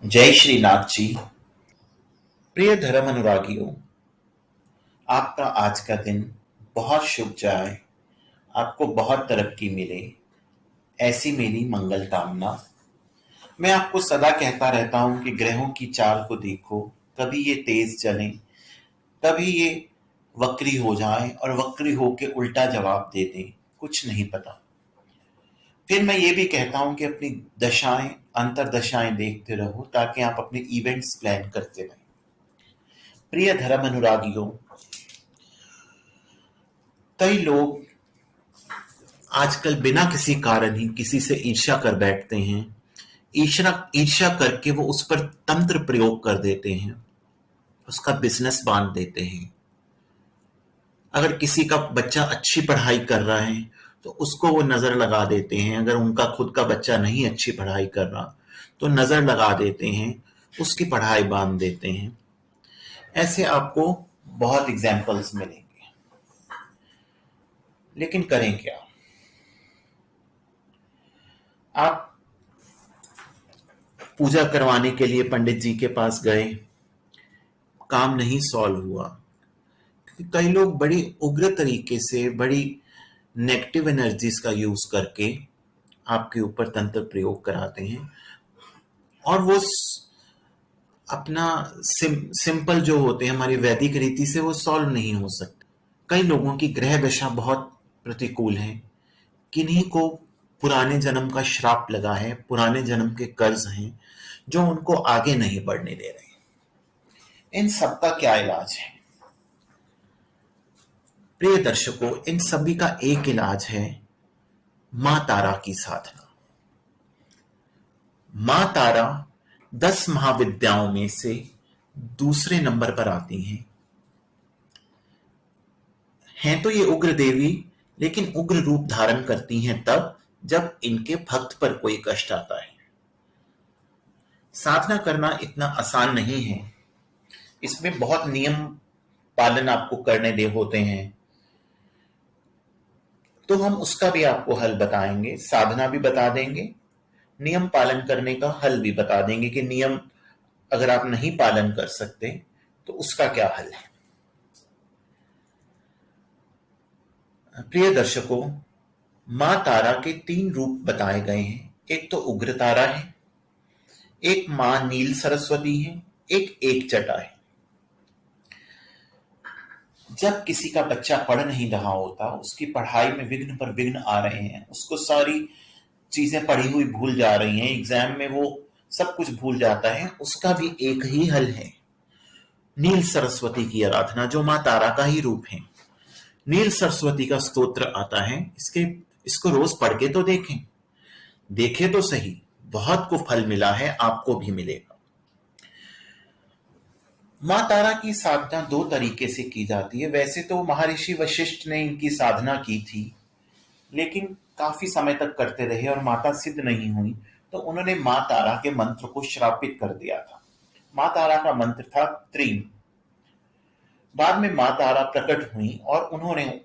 जय श्री नाथ जी। प्रिय धर्म अनुरागियों, आपका आज का दिन बहुत शुभ जाए। आपको बहुत तरक्की मिले, ऐसी मेरी मंगल कामना। मैं आपको सदा कहता रहता हूं कि ग्रहों की चाल को देखो। कभी ये तेज चलें, कभी ये वक्री हो जाएं और वक्री होके उल्टा जवाब दे दें, कुछ नहीं पता। फिर मैं ये भी कहता हूं कि अपनी दशाएं, अंतरदशाएं देखते रहो ताकि आप अपने इवेंट्स प्लान करते रहें। प्रिय धर्म अनुरागियों, कई लोग आजकल बिना किसी कारण ही किसी से ईर्ष्या कर बैठते हैं। ईर्ष्या ईर्ष्या करके वो उस पर तंत्र प्रयोग कर देते हैं, उसका बिजनेस बांध देते हैं। अगर किसी का बच्चा अच्छी पढ़ाई कर रहा है तो उसको वो नजर लगा देते हैं। अगर उनका खुद का बच्चा नहीं अच्छी पढ़ाई कर रहा तो नजर लगा देते हैं, उसकी पढ़ाई बांध देते हैं। ऐसे आपको बहुत एग्जाम्पल्स मिलेंगे। लेकिन करें क्या? आप पूजा करवाने के लिए पंडित जी के पास गए, काम नहीं सॉल्व हुआ। कई लोग बड़ी उग्र तरीके से, बड़ी नेगेटिव एनर्जीज का यूज करके आपके ऊपर तंत्र प्रयोग कराते हैं और वो अपना सिंपल जो होते हैं, हमारी वैदिक रीति से वो सॉल्व नहीं हो सकते। कई लोगों की ग्रह दशा बहुत प्रतिकूल है, किन्हीं को पुराने जन्म का श्राप लगा है, पुराने जन्म के कर्ज हैं जो उनको आगे नहीं बढ़ने दे रहे। इन सबका क्या इलाज है? प्रिय दर्शकों, इन सभी का एक इलाज है, मां तारा की साधना। मां तारा 10 महाविद्याओं में से दूसरे नंबर पर आती हैं तो ये उग्र देवी, लेकिन उग्र रूप धारण करती हैं तब जब इनके भक्त पर कोई कष्ट आता है। साधना करना इतना आसान नहीं है, इसमें बहुत नियम पालन आपको करने दे होते हैं। तो हम उसका भी आपको हल बताएंगे, साधना भी बता देंगे, नियम पालन करने का हल भी बता देंगे कि नियम अगर आप नहीं पालन कर सकते तो उसका क्या हल है। प्रिय दर्शकों, मां तारा के 3 रूप बताए गए हैं। एक तो उग्र तारा है, एक मां नील सरस्वती है, एक एकजटा है। जब किसी का बच्चा पढ़ नहीं रहा होता, उसकी पढ़ाई में विघ्न पर विघ्न आ रहे हैं, उसको सारी चीजें पढ़ी हुई भूल जा रही हैं, एग्जाम में वो सब कुछ भूल जाता है, उसका भी एक ही हल है, नील सरस्वती की आराधना, जो मां तारा का ही रूप है। नील सरस्वती का स्तोत्र आता है, इसको रोज पढ़ के तो देखें, देखे तो सही, बहुत को फल मिला है, आपको भी मिलेगा। मां तारा की साधना 2 तरीके से की जाती है। वैसे तो महर्षि वशिष्ठ ने इनकी साधना की थी, लेकिन काफी समय तक करते रहे और माता सिद्ध नहीं हुई, तो उन्होंने मां तारा के मंत्र को श्रापित कर दिया था। मां तारा का मंत्र था त्रीम। बाद में मां तारा प्रकट हुई और उन्होंने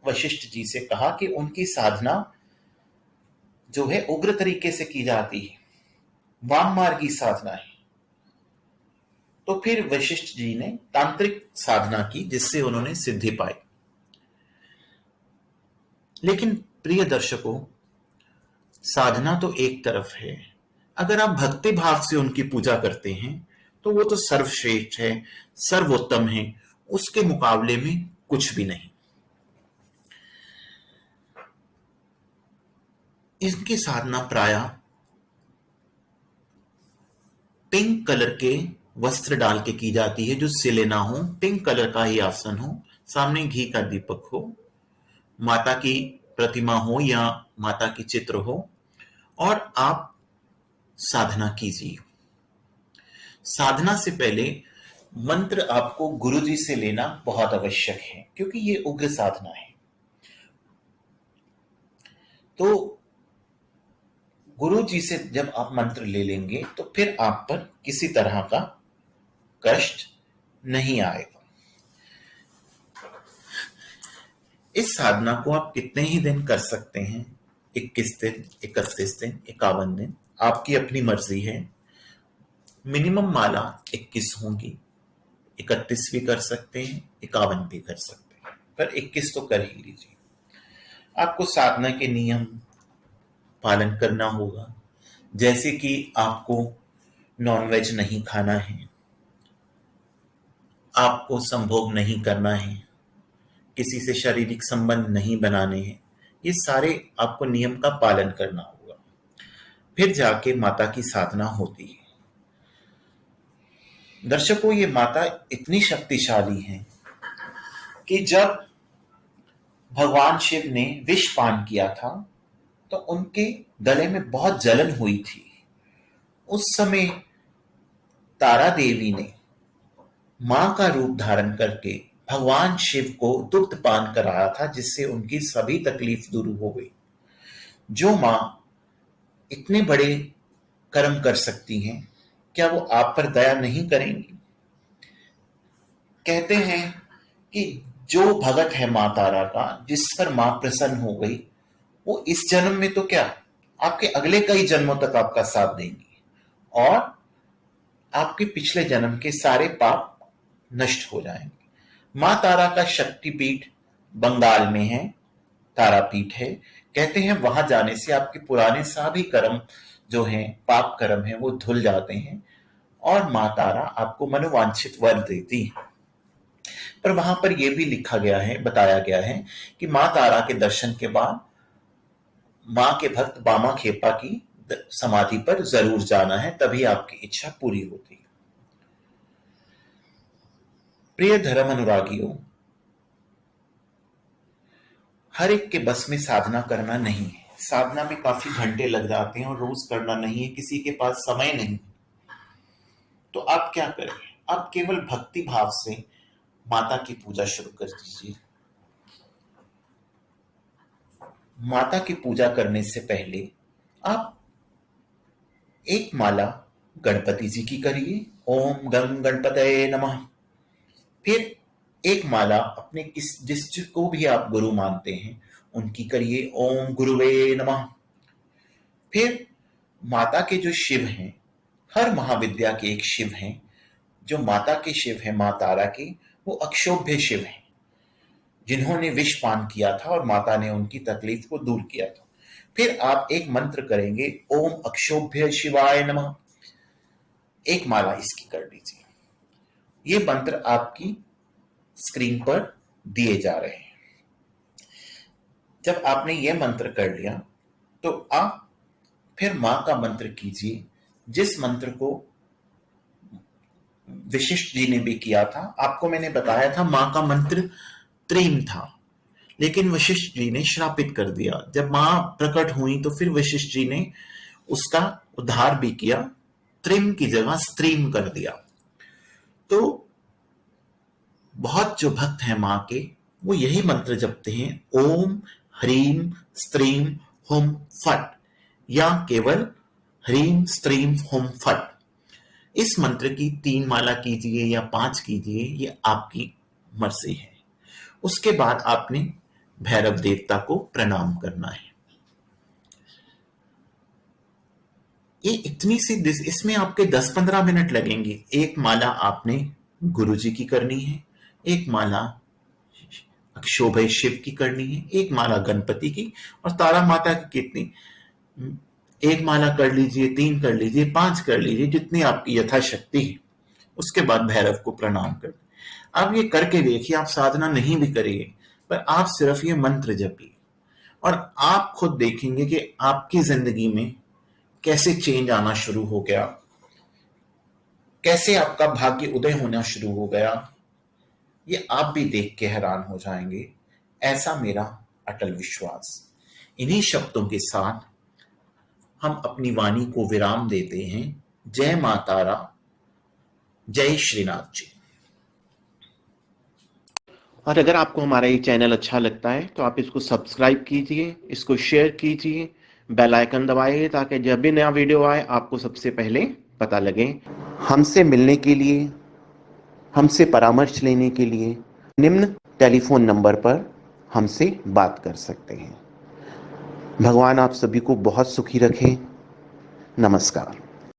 वशिष्ठ जी से कहा कि उनकी साधना जो है उग्र तरीके से की जाती है, वाम मार्गी साधना है। तो फिर वशिष्ठ जी ने तांत्रिक साधना की, जिससे उन्होंने सिद्धि पाई। लेकिन प्रिय दर्शकों, साधना तो एक तरफ है, अगर आप भक्ति भाव से उनकी पूजा करते हैं तो वो तो सर्वश्रेष्ठ है, सर्वोत्तम है, उसके मुकाबले में कुछ भी नहीं। इनकी साधना प्रायः पिंक कलर के वस्त्र डाल के की जाती है, जो सिले ना हो, पिंक कलर का ही आसन हो, सामने घी का दीपक हो, माता की प्रतिमा हो या माता की चित्र हो, और आप साधना कीजिए। साधना से पहले मंत्र आपको गुरुजी से लेना बहुत आवश्यक है, क्योंकि ये उग्र साधना है। तो गुरु जी से जब आप मंत्र ले लेंगे तो फिर आप पर किसी तरह का कष्ट नहीं आएगा। इस साधना को आप कितने ही दिन कर सकते हैं, 21 दिन, 31 दिन, 51 दिन, आपकी अपनी मर्जी है। मिनिमम माला 21 होंगी। 31 भी कर सकते हैं, 51 भी कर सकते हैं, पर 21 तो कर ही लीजिए। आपको साधना के नियम पालन करना होगा, जैसे कि आपको नॉनवेज नहीं खाना है, आपको संभोग नहीं करना है, किसी से शारीरिक संबंध नहीं बनाने हैं। ये सारे आपको नियम का पालन करना होगा, फिर जाके माता की साधना होती है। दर्शकों, ये माता इतनी शक्तिशाली है कि जब भगवान शिव ने विष पान किया था तो उनके गले में बहुत जलन हुई थी। उस समय तारा देवी ने मां का रूप धारण करके भगवान शिव को दुग्ध पान कराया था, जिससे उनकी सभी तकलीफ दूर हो गई। जो मां इतने बड़े कर्म कर सकती हैं, क्या वो आप पर दया नहीं करेंगी? कहते हैं कि जो भगत है मां तारा का, जिस पर मां प्रसन्न हो गई, वो इस जन्म में तो क्या, आपके अगले कई जन्मों तक आपका साथ देंगी और आपके पिछले जन्म के सारे पाप नष्ट हो जाएंगे। मां तारा का शक्तिपीठ बंगाल में है, तारापीठ है। कहते हैं वहां जाने से आपके पुराने सभी कर्म जो हैं, पाप कर्म हैं, वो धुल जाते हैं और मां तारा आपको मनोवांछित वर देती है। पर वहां पर यह भी लिखा गया है, बताया गया है कि मां तारा के दर्शन के बाद मां के भक्त बामा खेपा की समाधि पर जरूर जाना है, तभी आपकी इच्छा पूरी होती है। प्रिय धर्म अनुरागियों, हर एक के बस में साधना करना नहीं है। साधना में काफी घंटे लग जाते हैं और रोज करना नहीं है, किसी के पास समय नहीं। तो आप क्या करें? आप केवल भक्ति भाव से माता की पूजा शुरू कर दीजिए। माता की पूजा करने से पहले आप एक माला गणपति जी की करिए, ओम गं गणपतये नमः। फिर एक माला अपने जिसको भी आप गुरु मानते हैं उनकी करिए, ओम गुरुवे नमः। फिर माता के जो शिव हैं, हर महाविद्या के एक शिव हैं, जो माता के शिव हैं, मां तारा के, वो अक्षोभ्य शिव हैं, जिन्होंने विष पान किया था और माता ने उनकी तकलीफ को दूर किया था। फिर आप एक मंत्र करेंगे, ओम अक्षोभ्य शिवाय नमः। एक माला इसकी कर लीजिए। ये मंत्र आपकी स्क्रीन पर दिए जा रहे हैं। जब आपने ये मंत्र कर लिया तो आप फिर मां का मंत्र कीजिए, जिस मंत्र को वशिष्ठ जी ने भी किया था। आपको मैंने बताया था मां का मंत्र त्रीम था, लेकिन वशिष्ठ जी ने श्रापित कर दिया। जब मां प्रकट हुई तो फिर वशिष्ठ जी ने उसका उद्धार भी किया, त्रिम की जगह स्त्रीम कर दिया। तो बहुत जो भक्त हैं मां के, वो यही मंत्र जपते हैं, ओम ह्रीम स्त्रीम हुम फट, या केवल ह्रीम स्त्रीम हुम फट। इस मंत्र की 3 माला कीजिए या 5 कीजिए, ये आपकी मर्जी है। उसके बाद आपने भैरव देवता को प्रणाम करना है। ये इतनी सी इसमें आपके 10-15 मिनट लगेंगे। एक माला आपने गुरु जी की करनी है, एक माला अक्षोभय शिव की करनी है, एक माला गणपति की, और तारा माता की कितनी, एक माला कर लीजिए, 3 कर लीजिए, 5 कर लीजिए, जितनी आपकी यथाशक्ति है। उसके बाद भैरव को प्रणाम कर। आप ये करके देखिए, आप साधना नहीं भी करिए, पर आप सिर्फ ये मंत्र जपिए और आप खुद देखेंगे कि आपकी जिंदगी में कैसे चेंज आना शुरू हो गया, कैसे आपका भाग्य उदय होना शुरू हो गया। ये आप भी देख के हैरान हो जाएंगे, ऐसा मेरा अटल विश्वास। इन्हीं शब्दों के साथ हम अपनी वाणी को विराम देते हैं। जय मां तारा, जय श्रीनाथ जी। और अगर आपको हमारा ये चैनल अच्छा लगता है तो आप इसको सब्सक्राइब कीजिए, इसको शेयर कीजिए, बेल आइकन दबाइए, ताकि जब भी नया वीडियो आए आपको सबसे पहले पता लगे। हमसे मिलने के लिए, हमसे परामर्श लेने के लिए निम्न टेलीफोन नंबर पर हमसे बात कर सकते हैं। भगवान आप सभी को बहुत सुखी रखें। नमस्कार।